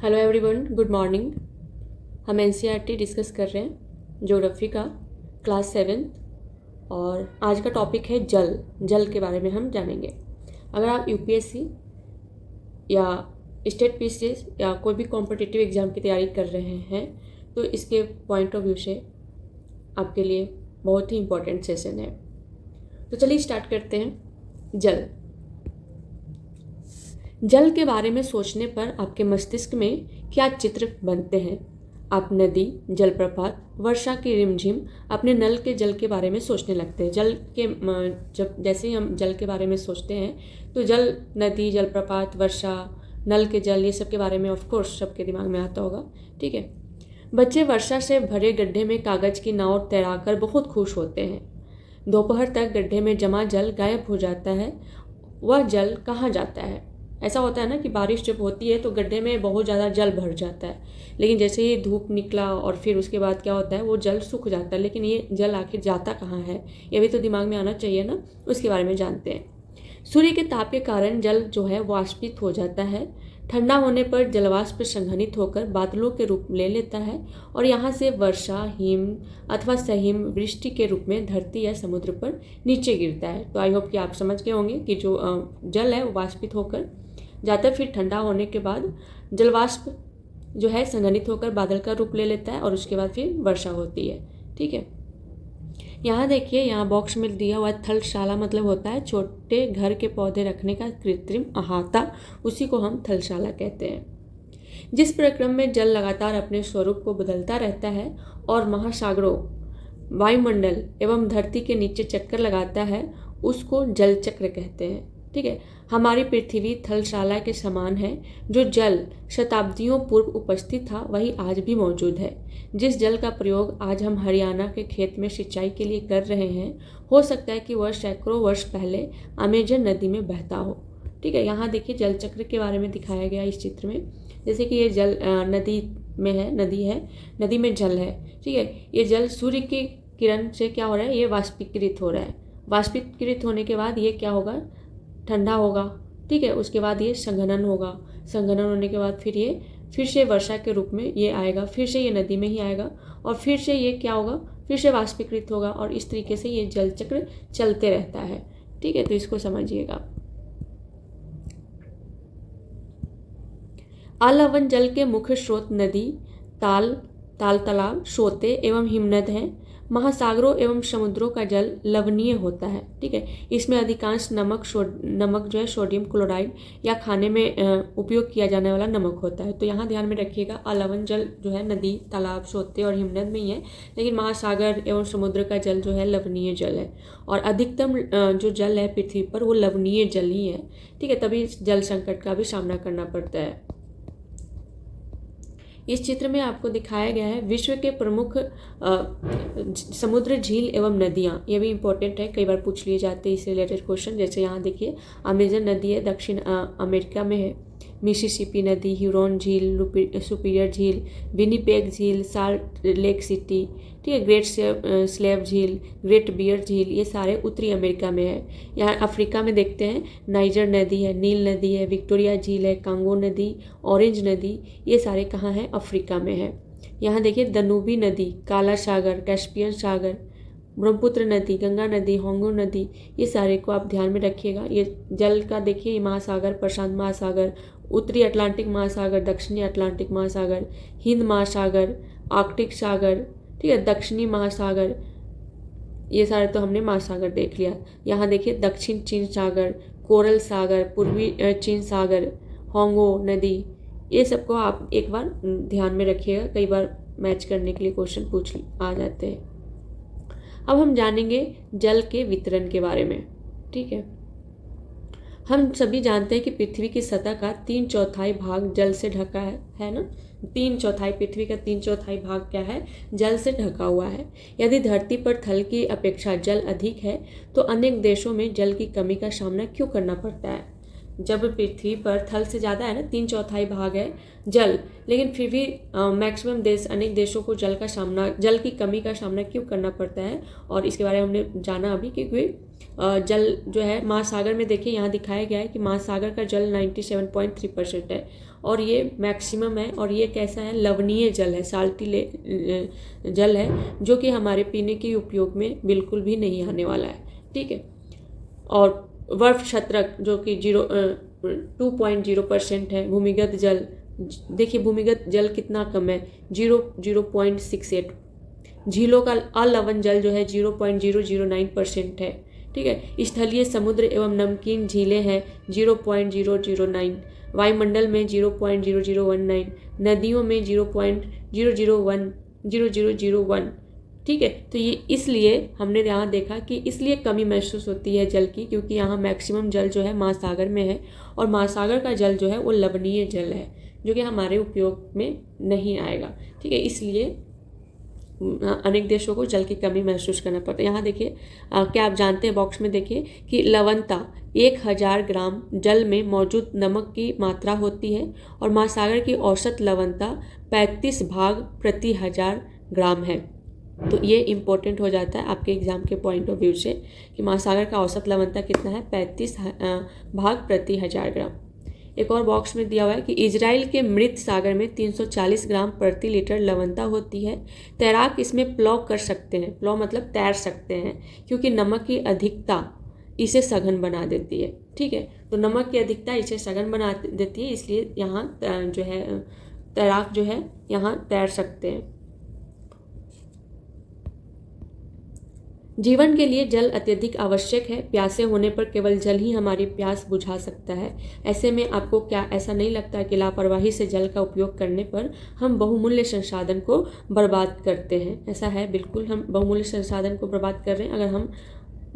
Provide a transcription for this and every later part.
Hello everyone, good morning. हम NCERT discuss कर रहे हैं ज्योग्राफी का क्लास 7 और आज का टॉपिक है जल के बारे में हम जानेंगे। अगर आप यूपीएससी या स्टेट पीसीएस या कोई भी कॉम्पिटिटिव एग्ज़ाम की तैयारी कर रहे हैं तो इसके पॉइंट ऑफ व्यू से आपके लिए बहुत ही इम्पोर्टेंट सेशन है। तो चलिए स्टार्ट करते हैं। जल के बारे में सोचने पर आपके मस्तिष्क में क्या चित्र बनते हैं? आप नदी, जलप्रपात, वर्षा की रिमझिम, अपने नल के जल के बारे में सोचने लगते हैं। जब जैसे ही हम जल के बारे में सोचते हैं तो जल, नदी, जलप्रपात, वर्षा, नल के जल, ये सब के बारे में ऑफ कोर्स सबके दिमाग में आता होगा। ठीक है। बच्चे वर्षा से भरे गड्ढे में कागज़ की नाव तैराकर बहुत खुश होते हैं। दोपहर तक गड्ढे में जमा जल गायब हो जाता है। वह जल कहाँ जाता है? ऐसा होता है ना कि बारिश जब होती है तो गड्ढे में बहुत ज़्यादा जल भर जाता है, लेकिन जैसे ही धूप निकला और फिर उसके बाद क्या होता है, वो जल सूख जाता है। लेकिन ये जल आखिर जाता कहाँ है, ये भी तो दिमाग में आना चाहिए ना। उसके बारे में जानते हैं। सूर्य के ताप के कारण जल जो है वाष्पित हो जाता है। ठंडा होने पर जलवाष्प संघनित होकर बादलों के रूप ले लेता है और यहाँ से वर्षा, हिम अथवा सहिम वृष्टि के रूप में धरती या समुद्र पर नीचे गिरता है। तो आई होप कि आप समझ गए होंगे कि जो जल है वो वाष्पित होकर जाता है, फिर ठंडा होने के बाद जलवाष्प जो है संघनित होकर बादल का रूप ले लेता है और उसके बाद फिर वर्षा होती है। ठीक है। यहाँ देखिए, यहाँ बॉक्स में दिया हुआ थलशाला मतलब होता है छोटे घर के पौधे रखने का कृत्रिम अहाता, उसी को हम थलशाला कहते हैं। जिस प्रक्रम में जल लगातार अपने स्वरूप को बदलता रहता है और महासागरों, वायुमंडल एवं धरती के नीचे चक्कर लगाता है, उसको जल चक्र कहते हैं। ठीक है। हमारी पृथ्वी थलशाला के समान है। जो जल शताब्दियों पूर्व उपस्थित था वही आज भी मौजूद है। जिस जल का प्रयोग आज हम हरियाणा के खेत में सिंचाई के लिए कर रहे हैं, हो सकता है कि वह सैकड़ों वर्ष पहले अमेजन नदी में बहता हो। ठीक है। यहाँ देखिए जल चक्र के बारे में दिखाया गया इस चित्र में। जैसे कि ये जल नदी में है, नदी है, नदी में जल है। ठीक है। ये जल सूर्य की किरण से क्या हो रहा है, ये वाष्पीकृत हो रहा है। वाष्पीकृत होने के बाद ये क्या होगा, ठंडा होगा। ठीक है। उसके बाद ये संघनन होगा। संघनन होने के बाद फिर से वर्षा के रूप में ये आएगा, फिर से ये नदी में ही आएगा और फिर से ये क्या होगा, फिर से वाष्पीकृत होगा और इस तरीके से ये जल चक्र चलते रहता है। ठीक है। तो इसको समझिएगा। अलवण जल के मुख्य स्रोत नदी, तालाब, सोते एवं हिमनद हैं। महासागरों एवं समुद्रों का जल लवणीय होता है। ठीक है। इसमें अधिकांश नमक जो है सोडियम क्लोराइड या खाने में उपयोग किया जाने वाला नमक होता है। तो यहाँ ध्यान में रखिएगा, अलवण जल जो है नदी, तालाब, सोते और हिमनद में ही है, लेकिन महासागर एवं समुद्र का जल जो है लवणीय जल है और अधिकतम जो जल है पृथ्वी पर वो लवणीय जल ही है। ठीक है। तभी जल संकट का भी सामना करना पड़ता है। इस चित्र में आपको दिखाया गया है विश्व के प्रमुख समुद्र, झील एवं नदियाँ। ये भी इम्पोर्टेंट है, कई बार पूछ लिए जाते हैं इससे रिलेटेड क्वेश्चन। जैसे यहाँ देखिए, अमेजन नदी है, दक्षिण अमेरिका में है। मिसिसिपी नदी, ह्यूरॉन झील, सुपीरियर झील, विनिपेग झील, साल्ट लेक सिटी, ठीक है, ग्रेट स्लेव झील, ग्रेट बियर झील, ये सारे उत्तरी अमेरिका में है। यहाँ अफ्रीका में देखते हैं, नाइजर नदी है, नील नदी है, विक्टोरिया झील है, कांगो नदी, ऑरेंज नदी, ये सारे कहाँ हैं, अफ्रीका में है। यहाँ देखिए दनूबी नदी, काला सागर, कैस्पियन सागर, ब्रह्मपुत्र नदी, गंगा नदी, होंगो नदी, ये सारे को आप ध्यान में रखिएगा। ये जल का देखिए, महासागर, प्रशांत महासागर, उत्तरी अटलांटिक महासागर, दक्षिणी अटलांटिक महासागर, हिंद महासागर, आर्कटिक सागर, ठीक है, दक्षिणी महासागर, ये सारे तो हमने महासागर देख लिया। यहाँ देखिए दक्षिण चीन सागर, कोरल सागर, पूर्वी चीन सागर, होंगो नदी, ये सबको आप एक बार ध्यान में रखिएगा, कई बार मैच करने के लिए क्वेश्चन पूछ आ जाते हैं। अब हम जानेंगे जल के वितरण के बारे में। ठीक है। हम सभी जानते हैं कि पृथ्वी की सतह का 3/4 भाग जल से ढका है ना। 3/4 पृथ्वी का 3/4 भाग क्या है, जल से ढका हुआ है। यदि धरती पर थल की अपेक्षा जल अधिक है तो अनेक देशों में जल की कमी का सामना क्यों करना पड़ता है? जब पृथ्वी पर थल से ज़्यादा है ना, 3/4 भाग है जल, लेकिन फिर भी मैक्सिमम देश, अनेक देशों को जल की कमी का सामना क्यों करना पड़ता है, और इसके बारे में हमने जाना अभी। क्योंकि जल जो है महासागर में देखिए, यहाँ दिखाया गया है कि महासागर का जल 97.3% है और ये मैक्सिमम है, और ये कैसा है, लवणीय जल है, साल्टी जल है, जो कि हमारे पीने के उपयोग में बिल्कुल भी नहीं आने वाला है। ठीक है। और वर्फ शतरक जो कि 2.0% है। भूमिगत जल, देखिए भूमिगत जल कितना कम है, 0.68। झीलों का अलवण जल जो है 0.009% है। ठीक है। स्थलीय समुद्र एवं नमकीन झीलें हैं 0.009। वायुमंडल में 0.0019। नदियों में 0.001। ठीक है। तो ये इसलिए हमने यहाँ देखा कि इसलिए कमी महसूस होती है जल की, क्योंकि यहाँ मैक्सिमम जल जो है महासागर में है, और महासागर का जल जो है वो लवणीय जल है, जो कि हमारे उपयोग में नहीं आएगा। ठीक है। इसलिए अनेक देशों को जल की कमी महसूस करना पड़ता है। यहाँ देखिए, क्या आप जानते हैं, बॉक्स में देखिए कि लवणता 1000 ग्राम जल में मौजूद नमक की मात्रा होती है, और महासागर की औसत लवणता 35 भाग प्रति 1000 ग्राम है। तो ये इम्पोर्टेंट हो जाता है आपके एग्जाम के पॉइंट ऑफ व्यू से कि महासागर का औसत लवणता कितना है, 35 भाग प्रति 1000 ग्राम। एक और बॉक्स में दिया हुआ है कि इजराइल के मृत सागर में 340 ग्राम प्रति लीटर लवणता होती है। तैराक इसमें प्लॉ कर सकते हैं, प्लॉ मतलब तैर सकते हैं, क्योंकि नमक की अधिकता इसे सघन बना देती है। ठीक है। तो नमक की अधिकता इसे सघन बना देती है, इसलिए यहाँ जो है तैराक जो है यहाँ तैर सकते हैं। जीवन के लिए जल अत्यधिक आवश्यक है। प्यासे होने पर केवल जल ही हमारी प्यास बुझा सकता है। ऐसे में आपको क्या ऐसा नहीं लगता कि लापरवाही से जल का उपयोग करने पर हम बहुमूल्य संसाधन को बर्बाद करते हैं? ऐसा है, बिल्कुल हम बहुमूल्य संसाधन को बर्बाद कर रहे हैं अगर हम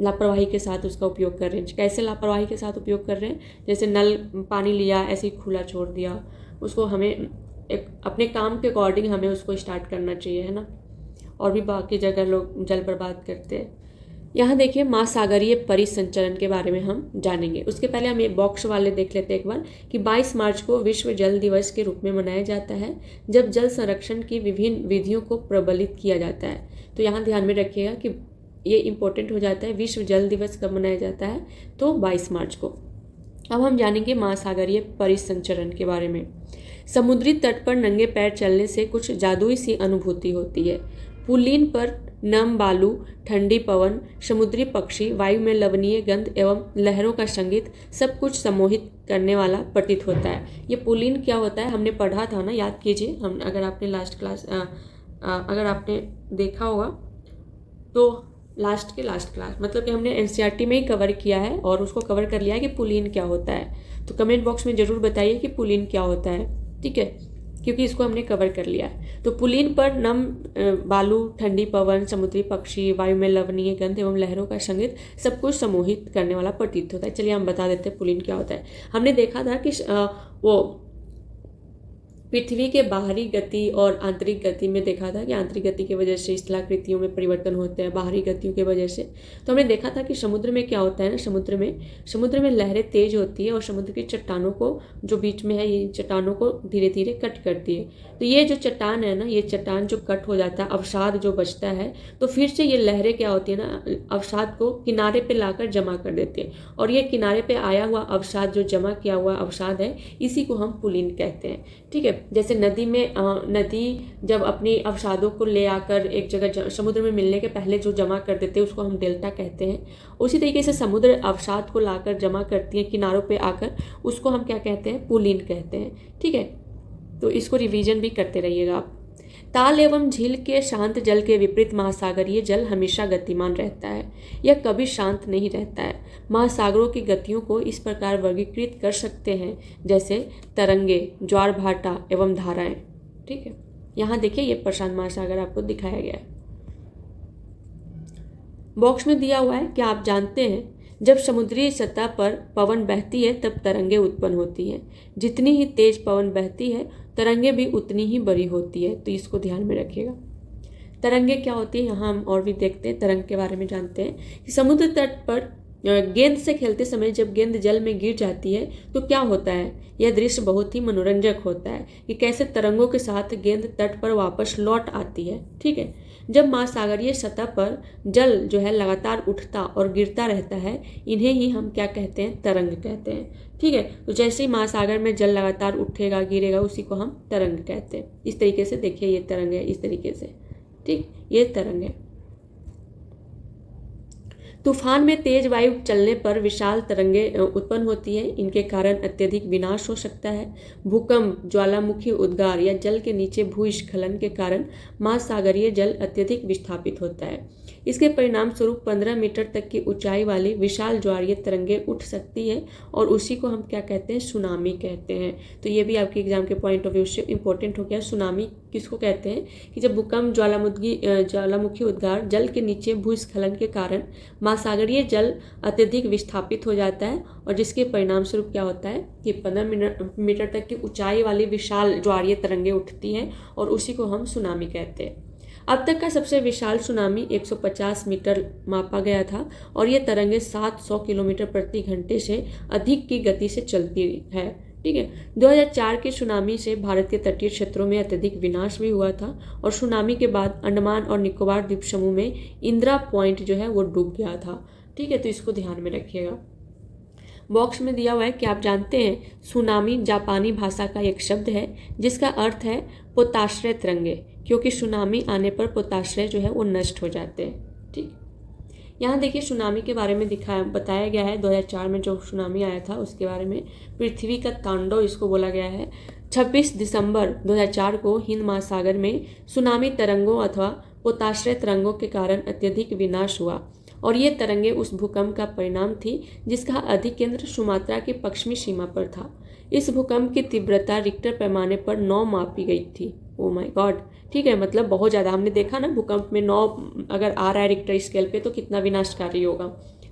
लापरवाही के साथ उसका उपयोग कर रहे हैं। कैसे लापरवाही के साथ उपयोग कर रहे हैं? जैसे नल पानी लिया, ऐसे ही खुला छोड़ दिया, उसको हमें एक अपने काम के अकॉर्डिंग हमें उसको स्टार्ट करना चाहिए, है ना। और भी बाकी जगह लोग जल बर्बाद करते हैं। यहाँ देखिए महासागरीय परिसंचरण के बारे में हम जानेंगे। उसके पहले हम ये बॉक्स वाले देख लेते हैं एक बार कि 22 मार्च को विश्व जल दिवस के रूप में मनाया जाता है, जब जल संरक्षण की विभिन्न विधियों को प्रबलित किया जाता है। तो यहाँ ध्यान में रखिएगा कि ये इम्पोर्टेंट हो जाता है। विश्व जल दिवस कब मनाया जाता है? तो 22 मार्च को। अब हम जानेंगे महासागरीय परिसंचरण के बारे में। समुद्री तट पर नंगे पैर चलने से कुछ जादुई सी अनुभूति होती है। पुलिन पर नम बालू, ठंडी पवन, समुद्री पक्षी, वायु में लवणीय गंध एवं लहरों का संगीत सब कुछ सम्मोहित करने वाला प्रतीत होता है। ये पुलिन क्या होता है हमने पढ़ा था ना, याद कीजिए। हम अगर आपने अगर आपने देखा होगा तो लास्ट क्लास मतलब कि हमने एनसीईआरटी में ही कवर किया है और उसको कवर कर लिया है कि पुलिन क्या होता है। तो कमेंट बॉक्स में ज़रूर बताइए कि पुलिन क्या होता है। ठीक है, क्योंकि इसको हमने कवर कर लिया है। तो पुलिन पर नम बालू, ठंडी पवन, समुद्री पक्षी, वायु में लवणीय गंध एवं लहरों का संगीत सब कुछ सम्मोहित करने वाला प्रतीत होता है। चलिए हम बता देते हैं पुलिन क्या होता है। हमने देखा था कि वो पृथ्वी के बाहरी गति और आंतरिक गति में देखा था कि आंतरिक गति की वजह से स्थलाकृतियों में परिवर्तन होते हैं, बाहरी गतियों की वजह से। तो हमने देखा था कि समुद्र में क्या होता है ना, समुद्र में लहरें तेज होती है और समुद्र की चट्टानों को जो बीच में है, ये चट्टानों को धीरे धीरे कट करती है। तो ये जो चट्टान है ना, ये चट्टान जो कट हो जाता है, अवसाद जो बचता है, तो फिर से ये लहरें क्या होती है ना, अवसाद को किनारे पे लाकर जमा कर देती है। और ये किनारे पे आया हुआ अवसाद, जो जमा किया हुआ अवसाद है, इसी को हम पुलिन कहते हैं। ठीक है। जैसे नदी जब अपनी अवसादों को ले आकर एक जगह समुद्र में मिलने के पहले जो जमा कर देते हैं उसको हम डेल्टा कहते हैं। उसी तरीके से समुद्र अवसाद को लाकर जमा करती है किनारों पे आकर, उसको हम क्या कहते हैं? पुलिन कहते हैं। ठीक है, तो इसको रिवीजन भी करते रहिएगा आप। ताल एवं झील के शांत जल के विपरीत महासागरीय जल हमेशा गतिमान रहता है, यह कभी शांत नहीं रहता है। महासागरों की गतियों को इस प्रकार वर्गीकृत कर सकते हैं जैसे तरंगे, ज्वार भाटा एवं धाराएं। ठीक है, यहाँ देखिए ये प्रशांत महासागर आपको दिखाया गया है। बॉक्स में दिया हुआ है कि आप जानते हैं जब समुद्री सतह पर पवन बहती है तब तरंगे उत्पन्न होती हैं। जितनी ही तेज पवन बहती है तरंगे भी उतनी ही बड़ी होती है। तो इसको ध्यान में रखिएगा। तरंगे क्या होती है, यहाँ हम और भी देखते हैं, तरंग के बारे में जानते हैं कि समुद्र तट पर गेंद से खेलते समय जब गेंद जल में गिर जाती है तो क्या होता है। यह दृश्य बहुत ही मनोरंजक होता है कि कैसे तरंगों के साथ गेंद तट पर वापस लौट आती है। ठीक है, जब महासागरीय सतह पर जल जो है लगातार उठता और गिरता रहता है, इन्हें ही हम क्या कहते हैं, तरंग कहते हैं। ठीक है, तो जैसे ही महासागर में जल लगातार उठेगा गिरेगा, उसी को हम तरंग कहते हैं। इस तरीके से देखिए, ये तरंग है, इस तरीके से, ठीक, ये तरंग है। तूफान में तेज वायु चलने पर विशाल तरंगें उत्पन्न होती हैं। इनके कारण अत्यधिक विनाश हो सकता है। भूकंप, ज्वालामुखी उद्गार या जल के नीचे भूस्खलन के कारण महासागरीय जल अत्यधिक विस्थापित होता है। इसके परिणाम स्वरूप 15 मीटर तक की ऊंचाई वाली विशाल ज्वारीय तरंगें उठ सकती है और उसी को हम क्या कहते हैं, सुनामी कहते हैं। तो ये भी आपके एग्जाम के पॉइंट ऑफ व्यू से इंपॉर्टेंट हो गया। सुनामी किसको कहते हैं कि जब भूकंप, ज्वालामुखी उद्गार, जल के नीचे भूस्खलन के कारण महासागरीय जल अत्यधिक विस्थापित हो जाता है और जिसके परिणाम स्वरूप क्या होता है कि 15 मीटर तक की ऊंचाई वाली विशाल ज्वारीय तरंगें उठती हैं और उसी को हम सुनामी कहते हैं। अब तक का सबसे विशाल सुनामी 150 मीटर मापा गया था और ये तरंगें 700 किलोमीटर प्रति घंटे से अधिक की गति से चलती है। ठीक है, 2004 के सुनामी से भारत के तटीय क्षेत्रों में अत्यधिक विनाश भी हुआ था और सुनामी के बाद अंडमान और निकोबार द्वीप समूह में इंदिरा पॉइंट जो है वो डूब गया था। ठीक है, तो इसको ध्यान में रखिएगा। बॉक्स में दिया हुआ है कि आप जानते हैं सुनामी जापानी भाषा का एक शब्द है जिसका अर्थ है पोताश्रय तरंगे, क्योंकि सुनामी आने पर पोताश्रय जो है वो नष्ट हो जाते हैं। ठीक, यहाँ देखिए सुनामी के बारे में बताया गया है। 2004 में जो सुनामी आया था उसके बारे में, पृथ्वी का तांडव इसको बोला गया है। 26 दिसंबर 2004 को हिंद महासागर में सुनामी तरंगों अथवा पोताश्रय तरंगों के कारण अत्यधिक विनाश हुआ और ये तरंगें उस भूकंप का परिणाम थी जिसका अधिकेंद्र सुमात्रा की पश्चिमी सीमा पर था। इस भूकंप की तीव्रता रिक्टर पैमाने पर 9 मापी गई थी। ओ माय गॉड, ठीक है, मतलब बहुत ज़्यादा। हमने देखा ना भूकंप में 9 अगर आ रहा है रिक्टर स्केल पे तो कितना विनाशकारी होगा।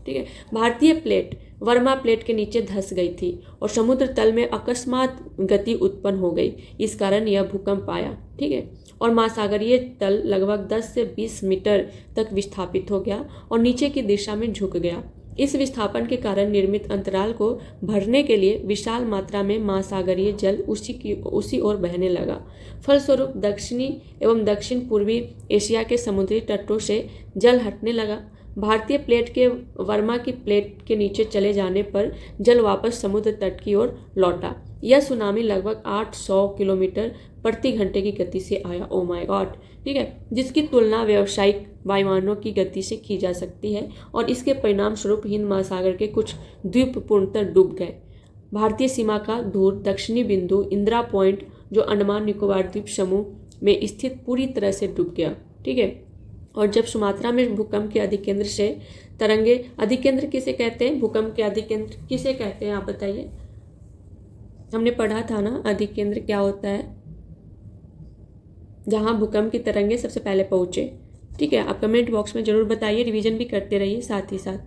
ठीक है, भारतीय प्लेट वर्मा प्लेट के नीचे धंस गई थी और समुद्र तल में अकस्मात गति उत्पन्न हो गई। इस कारण यह भूकंप आया। ठीक है, और महासागरीय तल लगभग 10 से 20 मीटर तक विस्थापित हो गया और नीचे की दिशा में झुक गया। इस विस्थापन के कारण निर्मित अंतराल को भरने के लिए विशाल मात्रा में महासागरीय जल उसी ओर बहने लगा। फलस्वरूप दक्षिणी एवं दक्षिण पूर्वी एशिया के समुद्री तटों से जल हटने लगा। भारतीय प्लेट के वर्मा की प्लेट के नीचे चले जाने पर जल वापस समुद्र तट की ओर लौटा। यह सुनामी लगभग 800 किलोमीटर प्रति घंटे की गति से आया। ओ माय गॉड, ठीक है, जिसकी तुलना व्यावसायिक वायुयानों की गति से की जा सकती है और इसके परिणाम स्वरूप हिंद महासागर के कुछ द्वीप पूर्णतः डूब गए। भारतीय सीमा का दूर दक्षिणी बिंदु इंदिरा पॉइंट जो अंडमान निकोबार द्वीप समूह में स्थित पूरी तरह से डूब गया। ठीक है, और जब सुमात्रा में भूकंप के अधिकेंद्र से तरंगे, अधिकेंद्र किसे कहते हैं, भूकंप के अधिकेंद्र किसे कहते हैं, आप बताइए। हमने पढ़ा था ना अधिकेंद्र क्या होता है, जहां भूकंप की तरंगे सबसे पहले पहुंचे। ठीक है, आप कमेंट बॉक्स में जरूर बताइए, रिवीजन भी करते रहिए साथ ही साथ।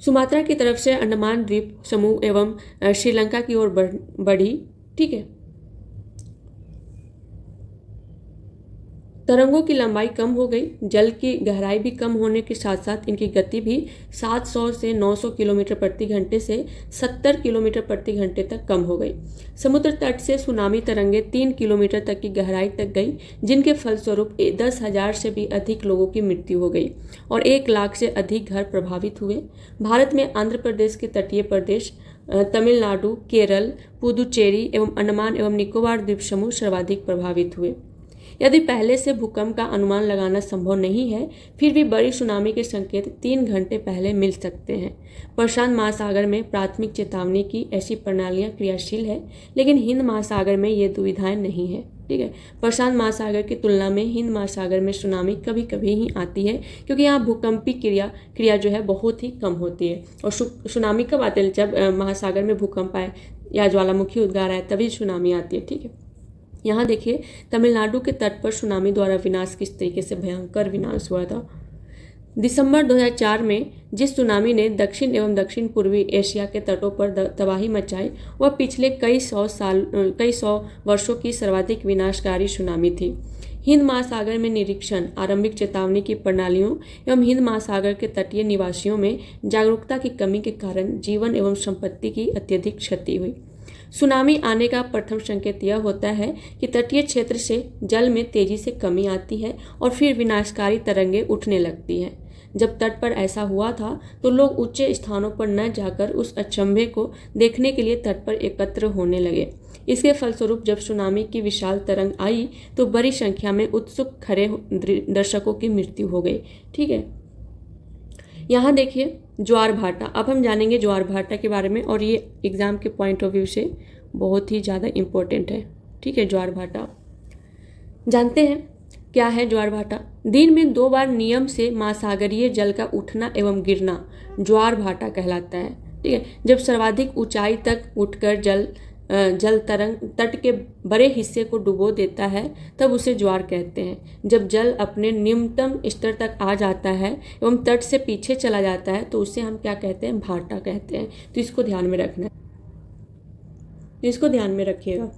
सुमात्रा की तरफ से अंडमान द्वीप समूह एवं श्रीलंका की ओर बढ़ी। ठीक है, तरंगों की लंबाई कम हो गई, जल की गहराई भी कम होने के साथ साथ इनकी गति भी 700 से 900 किलोमीटर प्रति घंटे से 70 किलोमीटर प्रति घंटे तक कम हो गई। समुद्र तट से सुनामी तरंगें 3 किलोमीटर तक की गहराई तक गई, जिनके फलस्वरूप 10,000 से भी अधिक लोगों की मृत्यु हो गई और 1 लाख से अधिक घर प्रभावित हुए। भारत में आंध्र प्रदेश के तटीय प्रदेश, तमिलनाडु, केरल, पुदुचेरी एवं अंडमान एवं निकोबार द्वीप समूह सर्वाधिक प्रभावित हुए। यदि पहले से भूकंप का अनुमान लगाना संभव नहीं है, फिर भी बड़ी सुनामी के संकेत 3 घंटे पहले मिल सकते हैं। प्रशांत महासागर में प्राथमिक चेतावनी की ऐसी प्रणालियां क्रियाशील है, लेकिन हिंद महासागर में ये दुविधाएं नहीं है। ठीक है, प्रशांत महासागर की तुलना में हिंद महासागर में सुनामी कभी कभी ही आती है, क्योंकि यहाँ भूकंपी क्रिया जो है बहुत ही कम होती है। और सुनामी कब आते हैं, जब महासागर में भूकंप आए या ज्वालामुखी उद्गार आए तभी सुनामी आती है। ठीक है, यहाँ देखिए तमिलनाडु के तट पर सुनामी द्वारा विनाश किस तरीके से भयंकर विनाश हुआ था। दिसंबर 2004 में जिस सुनामी ने दक्षिण एवं दक्षिण पूर्वी एशिया के तटों पर तबाही मचाई, वह पिछले कई सौ वर्षों की सर्वाधिक विनाशकारी सुनामी थी। हिंद महासागर में निरीक्षण, आरंभिक चेतावनी की प्रणालियों एवं हिंद महासागर के तटीय निवासियों में जागरूकता की कमी के कारण जीवन एवं संपत्ति की अत्यधिक क्षति हुई। सुनामी आने का प्रथम संकेत यह होता है कि तटीय क्षेत्र से जल में तेजी से कमी आती है और फिर विनाशकारी तरंगें उठने लगती हैं। जब तट पर ऐसा हुआ था तो लोग ऊंचे स्थानों पर न जाकर उस अचंभे को देखने के लिए तट पर एकत्र होने लगे। इसके फलस्वरूप जब सुनामी की विशाल तरंग आई तो बड़ी संख्या में उत्सुक खड़े दर्शकों की मृत्यु हो गई। ठीक है, यहाँ देखिए ज्वार भाटा। अब हम जानेंगे ज्वार भाटा के बारे में, और ये एग्ज़ाम के पॉइंट ऑफ व्यू से बहुत ही ज़्यादा इम्पोर्टेंट है। ठीक है, ज्वार भाटा जानते हैं क्या है ज्वार भाटा? दिन में 2 बार नियम से महासागरीय जल का उठना एवं गिरना ज्वार भाटा कहलाता है। ठीक है, जब सर्वाधिक ऊंचाई तक उठकर जल तरंग तट के बड़े हिस्से को डुबो देता है तब उसे ज्वार कहते हैं। जब जल अपने निम्नतम स्तर तक आ जाता है एवं तट से पीछे चला जाता है तो उसे हम क्या कहते हैं? भाटा कहते हैं। तो इसको ध्यान में रखना है, इसको ध्यान में रखिएगा।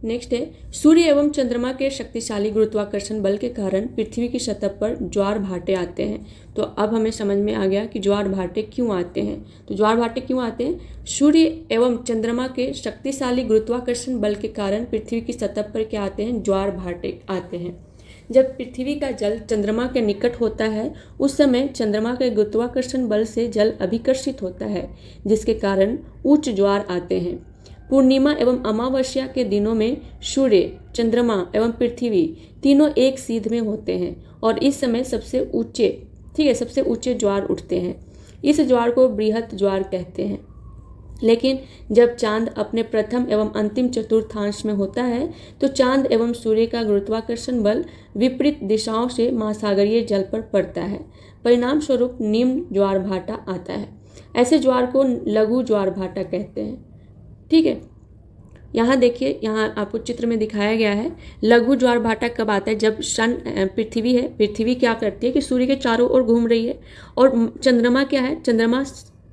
नेक्स्ट है, सूर्य एवं चंद्रमा के शक्तिशाली गुरुत्वाकर्षण बल के कारण पृथ्वी की सतह पर ज्वार भाटे आते हैं। तो अब हमें समझ में आ गया कि ज्वार भाटे क्यों आते हैं। तो ज्वार भाटे क्यों आते हैं? सूर्य एवं चंद्रमा के शक्तिशाली गुरुत्वाकर्षण बल के कारण पृथ्वी की सतह पर क्या आते हैं? ज्वार भाटे आते हैं। जब पृथ्वी का जल चंद्रमा के निकट होता है उस समय चंद्रमा के गुरुत्वाकर्षण बल से जल अभिकर्षित होता है, जिसके कारण उच्च ज्वार आते हैं। पूर्णिमा एवं अमावस्या के दिनों में सूर्य, चंद्रमा एवं पृथ्वी तीनों एक सीध में होते हैं और इस समय सबसे ऊंचे ज्वार उठते हैं। इस ज्वार को बृहत ज्वार कहते हैं। लेकिन जब चांद अपने प्रथम एवं अंतिम चतुर्थांश में होता है तो चांद एवं सूर्य का गुरुत्वाकर्षण बल विपरीत दिशाओं से महासागरीय जल पर पड़ता है। परिणाम स्वरूप निम्न ज्वार भाटा आता है। ऐसे ज्वार को लघु ज्वार भाटा कहते हैं। ठीक है, यहाँ देखिए, यहाँ आपको चित्र में दिखाया गया है लघु ज्वार भाटा कब आता है? जब पृथ्वी है, पृथ्वी क्या करती है कि सूर्य के चारों ओर घूम रही है और चंद्रमा क्या है? चंद्रमा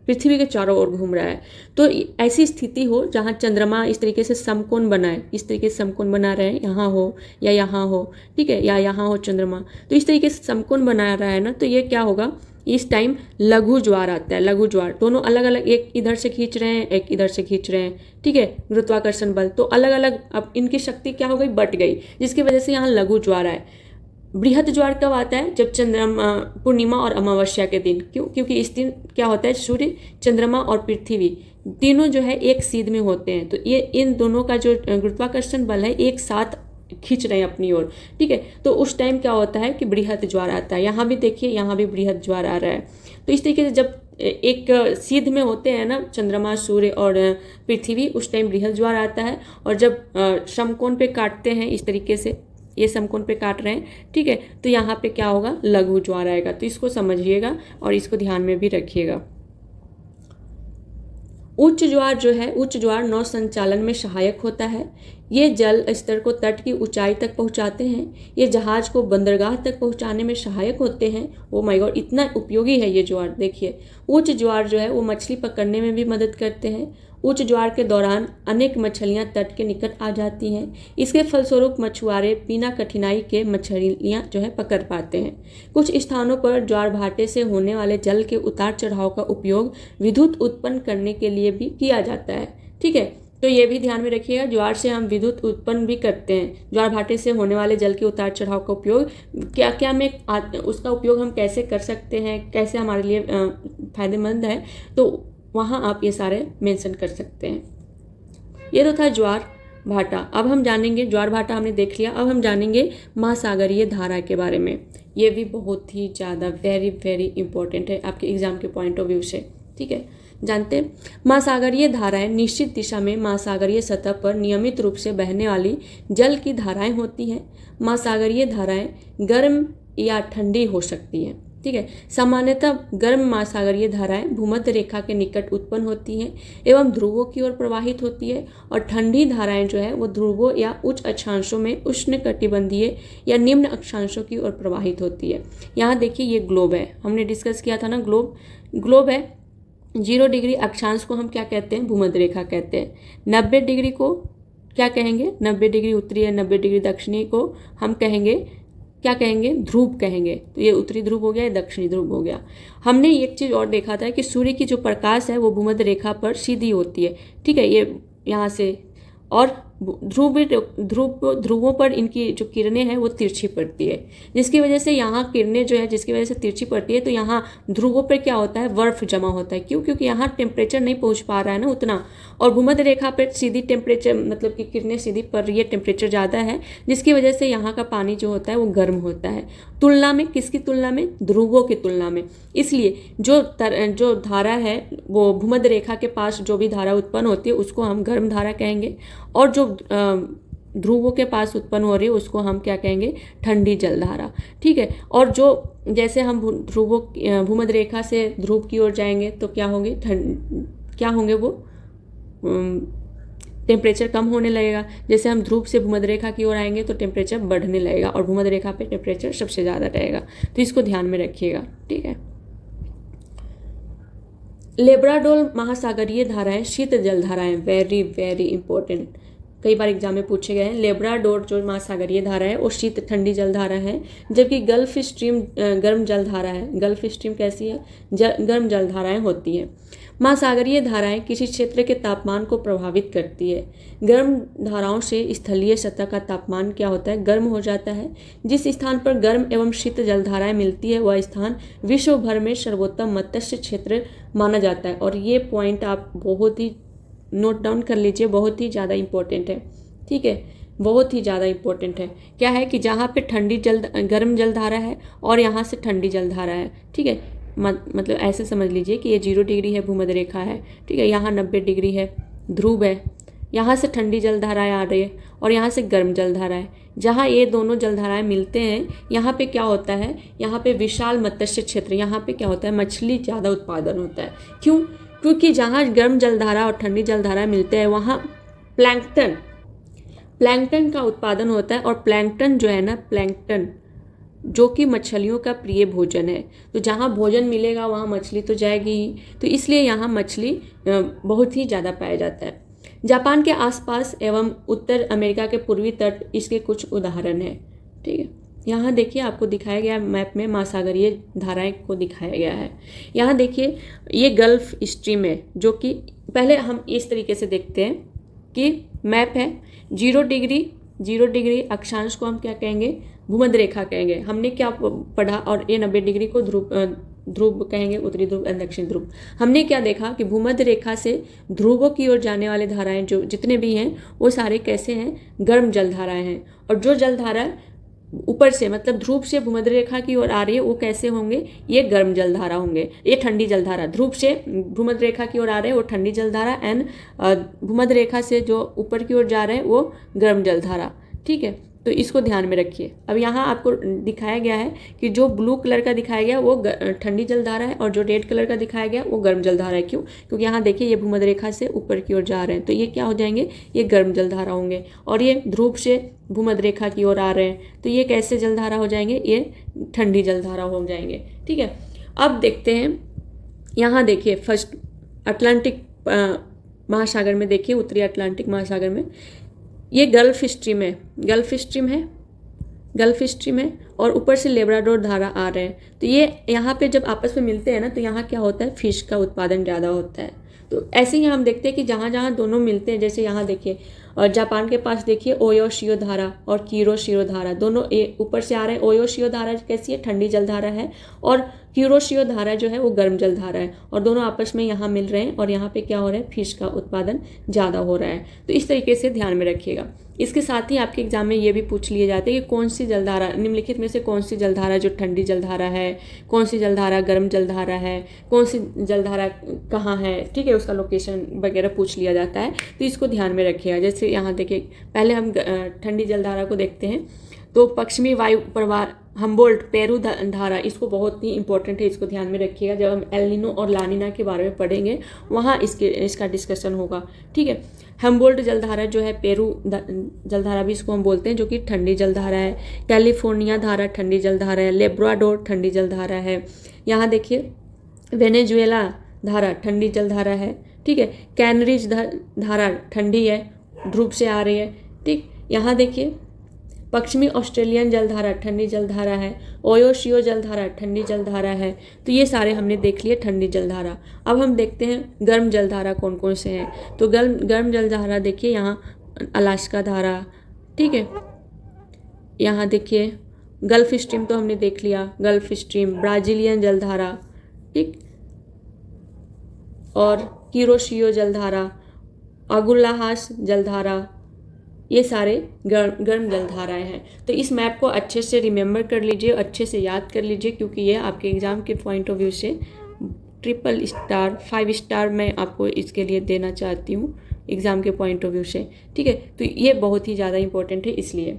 पृथ्वी के चारों ओर घूम रहा है। तो ऐसी स्थिति हो जहाँ चंद्रमा इस तरीके से समकोण बनाए, इस तरीके से समकोण बना रहे हैं, यहाँ हो या यहाँ हो, ठीक है, या यहाँ हो चंद्रमा, तो इस तरीके से समकोण बना रहा है ना, तो ये क्या होगा? इस टाइम लघु ज्वार आता है। लघु ज्वार दोनों अलग अलग, एक इधर से खींच रहे हैं, एक इधर से खींच रहे हैं। ठीक है, गुरुत्वाकर्षण बल तो अलग अलग, अब इनकी शक्ति क्या हो गई? बट गई, जिसकी वजह से यहाँ लघु ज्वार आए। बृहत ज्वार कब आता है? जब चंद्रमा पूर्णिमा और अमावस्या के दिन। क्यों? क्योंकि इस दिन क्या होता है? सूर्य, चंद्रमा और पृथ्वी तीनों जो है एक सीध में होते हैं, तो ये इन दोनों का जो गुरुत्वाकर्षण बल है एक साथ खींच रहे हैं अपनी ओर। ठीक है, तो उस टाइम क्या होता है कि बृहत ज्वार आता है। यहाँ भी देखिए, यहाँ भी बृहत ज्वार आ रहा है। तो इस तरीके से जब एक सीध में होते हैं ना चंद्रमा, सूर्य और पृथ्वी, उस टाइम बृहत ज्वार आता है। और जब समकोण पे काटते हैं इस तरीके से, ये समकोण पे काट रहे हैं, ठीक है, तो यहाँ पे क्या होगा? लघु ज्वार आएगा। तो इसको समझिएगा और इसको ध्यान में भी रखिएगा। उच्च ज्वार जो है, उच्च ज्वार नौ संचालन में सहायक होता है। ये जल स्तर को तट की ऊंचाई तक पहुंचाते हैं। ये जहाज को बंदरगाह तक पहुंचाने में सहायक होते हैं। ओ माय गॉड, इतना उपयोगी है ये ज्वार। देखिए, उच्च ज्वार जो है वो मछली पकड़ने में भी मदद करते हैं। उच्च ज्वार के दौरान अनेक मछलियां तट के निकट आ जाती हैं। इसके फलस्वरूप मछुआरे बिना कठिनाई के मछलियां जो है पकड़ पाते हैं। कुछ स्थानों पर ज्वार भाटे से होने वाले जल के उतार चढ़ाव का उपयोग विद्युत उत्पन्न करने के लिए भी किया जाता है। ठीक है, तो ये भी ध्यान में रखिएगा, ज्वार से हम विद्युत उत्पन्न भी करते हैं। ज्वार भाटे से होने वाले जल के उतार चढ़ाव का उपयोग क्या क्या में उसका उपयोग हम कैसे कर सकते हैं, कैसे हमारे लिए फायदेमंद है, तो वहाँ आप ये सारे मेंशन कर सकते हैं। ये तो था ज्वार भाटा। अब हम जानेंगे, ज्वार भाटा हमने देख लिया, अब हम जानेंगे महासागरीय धारा के बारे में। ये भी बहुत ही ज़्यादा वेरी वेरी इंपॉर्टेंट है आपके एग्जाम के पॉइंट ऑफ व्यू से। ठीक है, जानते हैं महासागरीय धाराएं निश्चित दिशा में महासागरीय सतह पर नियमित रूप से बहने वाली जल की धाराएं होती हैं। महासागरीय धाराएं गर्म या ठंडी हो सकती हैं। ठीक है, सामान्यतः गर्म महासागरीय धाराएं भूमध्य रेखा के निकट उत्पन्न होती हैं एवं ध्रुवों की ओर प्रवाहित होती है, और ठंडी धाराएं जो है वो ध्रुवों या उच्च अक्षांशों में उष्णकटिबंधीय या निम्न अक्षांशों की ओर प्रवाहित होती है। यहाँ देखिए, ये ग्लोब है, हमने डिस्कस किया था ना, ग्लोब है। 0 डिग्री अक्षांश को हम क्या कहते हैं? भूमध्य रेखा कहते हैं। 90 डिग्री को क्या कहेंगे? 90 डिग्री उत्तरी या 90 डिग्री दक्षिणी को हम कहेंगे क्या कहेंगे, ध्रुव कहेंगे। तो ये उत्तरी ध्रुव हो गया, ये दक्षिणी ध्रुव हो गया। हमने एक चीज़ और देखा था कि सूर्य की जो प्रकाश है वो भूमध्य रेखा पर सीधी होती है, ठीक है, ये यहाँ से, और ध्रुवों पर इनकी जो किरणें हैं वो तिरछी पड़ती है, जिसकी वजह से यहाँ किरणें जो है जिसकी वजह से तिरछी पड़ती है, तो यहाँ ध्रुवों पर क्या होता है, बर्फ जमा होता है। क्यों? क्योंकि यहाँ टेम्परेचर नहीं पहुँच पा रहा है ना उतना, और भूमध्य रेखा पर सीधी टेम्परेचर, मतलब कि किरणें सीधी पड़ रही है, टेम्परेचर ज़्यादा है, जिसकी वजह से यहाँ का पानी जो होता है वो गर्म होता है। तुलना में किसकी तुलना में, ध्रुवों की तुलना में। इसलिए जो धारा है वो भूमध्य रेखा के पास जो भी धारा उत्पन्न होती है उसको हम गर्म धारा कहेंगे, और जो ध्रुवों के पास उत्पन्न हो रही है उसको हम क्या कहेंगे, ठंडी जलधारा, ठीक है। और जो जैसे हम भूमध्य रेखा से ध्रुव की ओर जाएंगे तो क्या होंगे, क्या होंगे वो, टेम्परेचर कम होने लगेगा। जैसे हम ध्रुव से भूमध्य रेखा की ओर आएंगे तो टेम्परेचर बढ़ने लगेगा, और भूमध्य रेखा पे टेम्परेचर सबसे ज़्यादा रहेगा। तो इसको ध्यान में रखिएगा, ठीक है। लेब्राडोर महासागरीय धाराएं शीत जल धाराएं, वेरी वेरी इंपॉर्टेंट, कई बार एग्जाम में पूछे गए हैं। लेब्राडोर जो महासागरीय धारा है वो शीत ठंडी जल धारा है, जबकि गल्फ स्ट्रीम गर्म जल धारा है। गल्फ स्ट्रीम कैसी है, गर्म जल धाराएं होती हैं। महासागरीय धाराएं किसी क्षेत्र के तापमान को प्रभावित करती है। गर्म धाराओं से स्थलीय सतह का तापमान क्या होता है, गर्म हो जाता है। जिस स्थान पर गर्म एवं शीत जल धाराएं मिलती है वह स्थान विश्व भर में सर्वोत्तम मत्स्य क्षेत्र माना जाता है। और ये पॉइंट आप बहुत ही नोट डाउन कर लीजिए, बहुत ही ज़्यादा इम्पोर्टेंट है, ठीक है, बहुत ही ज़्यादा इम्पोर्टेंट है। क्या है कि जहाँ पे गर्म जल धारा है और यहाँ से ठंडी जल धारा है, ठीक है, मतलब ऐसे समझ लीजिए कि ये 0 डिग्री है, भूमध्य रेखा है, ठीक है, यहाँ 90 डिग्री है, ध्रुव है, यहाँ से ठंडी जलधाराएं आ रही है और यहाँ से गर्म जलधारा है। जहाँ ये दोनों जलधाराएं मिलते हैं यहाँ पे क्या होता है, यहाँ पे विशाल मत्स्य क्षेत्र, यहाँ पे क्या होता है, मछली ज़्यादा उत्पादन होता है। क्यों? क्योंकि जहाँ गर्म जलधारा और ठंडी जलधारा मिलते हैं वहाँ प्लैंकटन का उत्पादन होता है, और प्लैंकटन जो है ना, प्लैंकटन जो कि मछलियों का प्रिय भोजन है। तो जहाँ भोजन मिलेगा वहाँ मछली तो जाएगी ही, तो इसलिए यहाँ मछली बहुत ही ज़्यादा पाया जाता है। जापान के आसपास एवं उत्तर अमेरिका के पूर्वी तट इसके कुछ उदाहरण हैं, ठीक है। यहाँ देखिए आपको दिखाया गया मैप में महासागरीय धाराएं को दिखाया गया है। यहाँ देखिए ये गल्फ स्ट्रीम है, जो कि पहले हम इस तरीके से देखते हैं कि मैप है, 0 डिग्री अक्षांश को हम क्या कहेंगे, भूमध्य रेखा कहेंगे। हमने क्या पढ़ा, और ये 90 डिग्री को ध्रुव कहेंगे, उत्तरी ध्रुव और दक्षिण ध्रुव। हमने क्या देखा कि भूमध्य रेखा से ध्रुवों की ओर जाने वाले धाराएं जो जितने भी हैं वो सारे कैसे हैं, गर्म जलधाराएं हैं। और जो जलधारा ऊपर से मतलब ध्रुव से भूमध्य रेखा की ओर आ रही है वो कैसे होंगे, ये गर्म जलधारा होंगे, ये ठंडी जलधारा। ध्रुव से भूमध्य रेखा की ओर आ रहे हैं वो ठंडी जलधारा, एंड भूमध्य रेखा से जो ऊपर की ओर जा रहे हैं वो गर्म जलधारा, ठीक है। तो इसको ध्यान में रखिए। अब यहाँ आपको दिखाया गया है कि जो ब्लू कलर का दिखाया गया वो ठंडी जलधारा है, और जो रेड कलर का दिखाया गया वो गर्म जलधारा है। क्यों? क्योंकि यहाँ देखिए ये भूमध्य रेखा से ऊपर की ओर जा रहे हैं, तो ये क्या हो जाएंगे, ये गर्म जलधारा होंगे। और ये ध्रुव से भूमध्य रेखा की ओर आ रहे हैं तो ये कैसे जलधारा हो जाएंगे, ये ठंडी जलधारा हो जाएंगे, ठीक है। अब देखते हैं, यहाँ देखिए फर्स्ट अटलांटिक महासागर में, देखिए उत्तरी अटलांटिक महासागर में ये गल्फ स्ट्रीम है, और ऊपर से लेब्राडोर धारा आ रहे हैं। तो ये यहाँ पे जब आपस में मिलते हैं ना तो यहाँ क्या होता है, फिश का उत्पादन ज़्यादा होता है। तो ऐसे ही हम देखते हैं कि जहाँ जहाँ दोनों मिलते हैं, जैसे यहाँ देखिए और जापान के पास देखिए ओयोशियो धारा और किरोशियो धारा, दोनों ऊपर से आ रहे हैं। ओयोशियो धारा कैसी है, ठंडी जलधारा है, और किरोशियो धारा जो है वो गर्म जलधारा है, और दोनों आपस में यहाँ मिल रहे हैं, और यहाँ पे क्या हो रहा है, फिश का उत्पादन ज़्यादा हो रहा है। तो इस तरीके से ध्यान में रखिएगा। इसके साथ ही आपके एग्जाम में ये भी पूछ लिए जाते हैं कि कौन सी जलधारा, निम्नलिखित में से कौन सी जलधारा जो ठंडी जलधारा है, कौन सी जलधारा गर्म जलधारा है, कौन सी जलधारा कहाँ है, ठीक है, उसका लोकेशन वगैरह पूछ लिया जाता है। तो इसको ध्यान में रखिएगा। जैसे यहाँ देखिए पहले हम ठंडी जलधारा को देखते हैं, तो पश्चिमी वायु प्रवाह हम्बोल्ट पेरू धारा, इसको बहुत ही इंपॉर्टेंट है, इसको ध्यान में रखिएगा। जब हम एल नीनो और ला नीना के बारे में पढ़ेंगे वहाँ इसका डिस्कशन होगा, ठीक है। हम्बोल्ट जलधारा जो है, पेरू जलधारा भी इसको हम बोलते हैं, जो कि ठंडी जलधारा है। कैलिफोर्निया धारा ठंडी जलधारा है। लेब्राडोर ठंडी जलधारा है। यहाँ देखिए वेनेजुएला धारा ठंडी जलधारा है, ठीक है। कैनरीज धारा ठंडी है, ध्रुव से आ रही है, ठीक। यहाँ देखिए पश्चिमी ऑस्ट्रेलियन जलधारा ठंडी जलधारा है। ओयोशियो जलधारा ठंडी जलधारा है। तो ये सारे हमने देख लिए ठंडी जलधारा। अब हम देखते हैं गर्म जलधारा कौन कौन से हैं। तो गर्म जलधारा देखिए, यहाँ अलास्का धारा, ठीक है। यहाँ देखिए गल्फ स्ट्रीम तो हमने देख लिया, गल्फ स्ट्रीम, ब्राज़ीलियन जलधारा, ठीक, और किरोशियो जलधारा, अगुल्लाहास जलधारा, ये सारे गर्म जलधाराएं हैं। तो इस मैप को अच्छे से रिमेंबर कर लीजिए, अच्छे से याद कर लीजिए, क्योंकि ये आपके एग्ज़ाम के पॉइंट ऑफ व्यू से 3 5 स्टार मैं आपको इसके लिए देना चाहती हूँ एग्ज़ाम के पॉइंट ऑफ व्यू से, ठीक है। तो ये बहुत ही ज़्यादा इम्पोर्टेंट है। इसलिए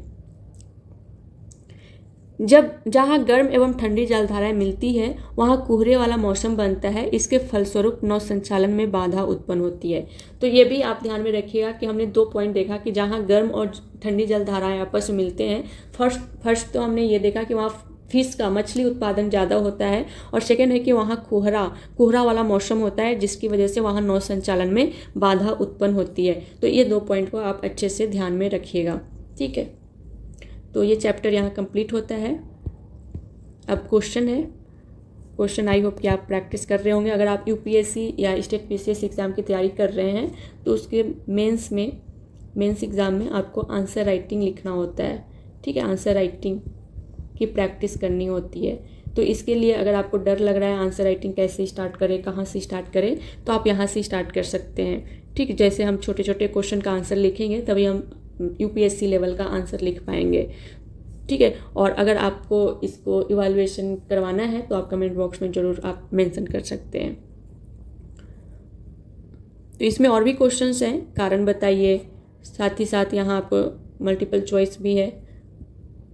जहाँ गर्म एवं ठंडी जलधाराएं मिलती है वहाँ कोहरे वाला मौसम बनता है। इसके फलस्वरूप नौ संचालन में बाधा उत्पन्न होती है। तो ये भी आप ध्यान में रखिएगा कि हमने 2 पॉइंट देखा कि जहाँ गर्म और ठंडी जलधाराएं आपस में मिलते हैं, फर्स्ट तो हमने ये देखा कि वहाँ फिश का, मछली उत्पादन ज़्यादा होता है, और सेकेंड है कि वहाँ कोहरा वाला मौसम होता है, जिसकी वजह से वहाँ नौ संचालन में बाधा उत्पन्न होती है। तो ये 2 पॉइंट को आप अच्छे से ध्यान में रखिएगा, ठीक है। तो ये चैप्टर यहाँ कंप्लीट होता है। अब क्वेश्चन आई होप कि आप प्रैक्टिस कर रहे होंगे। अगर आप यूपीएससी या स्टेट पीसीएस एग्ज़ाम की तैयारी कर रहे हैं तो उसके मेंस एग्ज़ाम में आपको आंसर राइटिंग लिखना होता है, ठीक है। आंसर राइटिंग की प्रैक्टिस करनी होती है। तो इसके लिए अगर आपको डर लग रहा है आंसर राइटिंग कैसे स्टार्ट करें, कहाँ से स्टार्ट करें, तो आप यहाँ से स्टार्ट कर सकते हैं, ठीक। जैसे हम छोटे छोटे क्वेश्चन का आंसर लिखेंगे तभी हम यूपीएससी लेवल का आंसर लिख पाएंगे, ठीक है। और अगर आपको इसको इवैल्यूएशन करवाना है तो आप कमेंट बॉक्स में ज़रूर आप मेंशन कर सकते हैं। तो इसमें और भी क्वेश्चंस हैं, कारण बताइए, साथ ही साथ यहाँ आप मल्टीपल चॉइस भी है,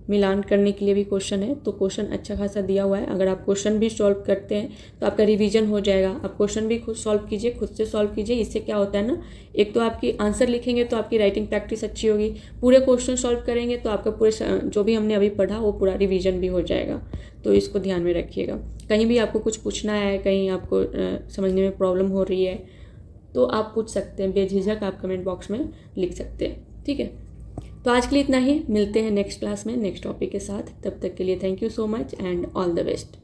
मिलान करने के लिए भी क्वेश्चन है। तो क्वेश्चन अच्छा खासा दिया हुआ है। अगर आप क्वेश्चन भी सॉल्व करते हैं तो आपका रिवीजन हो जाएगा। आप क्वेश्चन भी खुद सॉल्व कीजिए, खुद से सॉल्व कीजिए। इससे क्या होता है ना, एक तो आपकी आंसर लिखेंगे तो आपकी राइटिंग प्रैक्टिस अच्छी होगी, पूरे क्वेश्चन सॉल्व करेंगे तो आपका पूरे जो भी हमने अभी पढ़ा वो पूरा रिविजन भी हो जाएगा। तो इसको ध्यान में रखिएगा। कहीं भी आपको कुछ पूछना है, कहीं आपको समझने में प्रॉब्लम हो रही है तो आप पूछ सकते हैं, बेझिझक आप कमेंट बॉक्स में लिख सकते हैं, ठीक है। तो आज के लिए इतना ही, मिलते हैं नेक्स्ट क्लास में नेक्स्ट टॉपिक के साथ। तब तक के लिए thank you so much and all the best.